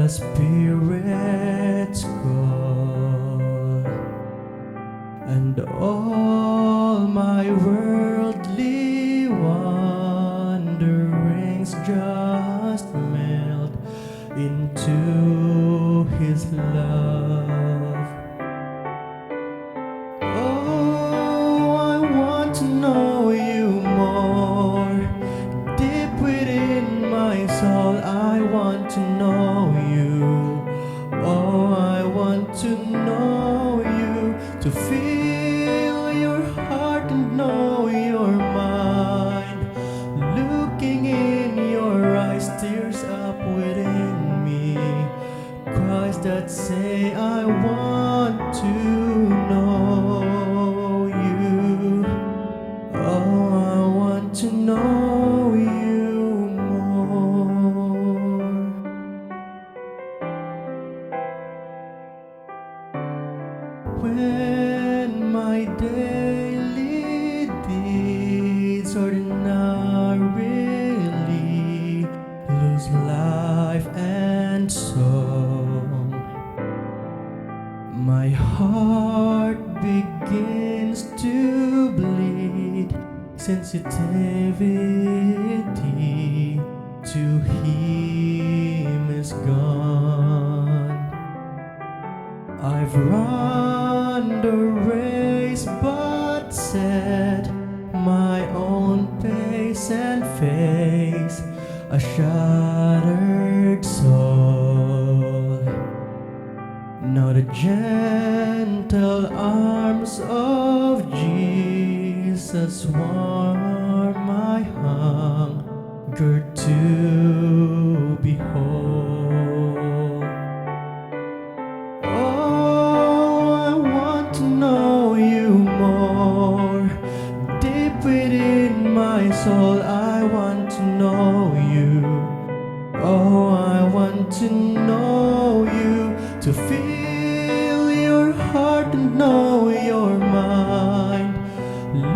the Spirit's call, and all my worldly wanderings just melt into His love. Oh, I want to know You more. Deep within my soul, I want to know You. Oh, I want to know You, to feel Your heart and know Your mind. Looking in Your eyes, tears up within me, cries that say I want to know You. Oh, I want to know You more. When my daily deeds ordinarily lose life and song, my heart begins to bleed. Sensitivity to Him is gone. I've run the race but set my own pace and face a shattered soul. Now the gentle arms of Jesus warm my hunger to behold. Oh, I want to know You more. Deep within my soul, I want to know You. Oh, I want to know You, to feel Your heart and know Your mind.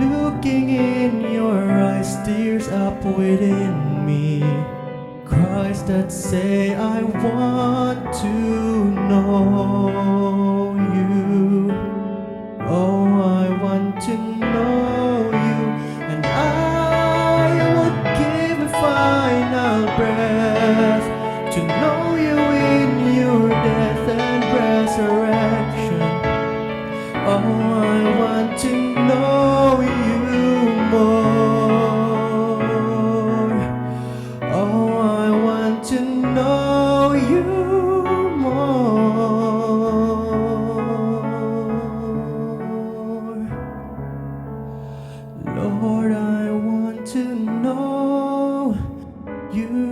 Looking in Your eyes, tears up within me, cries that say I want to know You. Oh, I want to know You, and I will give a final breath to know You in Your death and resurrection. Oh, I want to know You more. Oh, I want to know You more. Lord, I want to know You.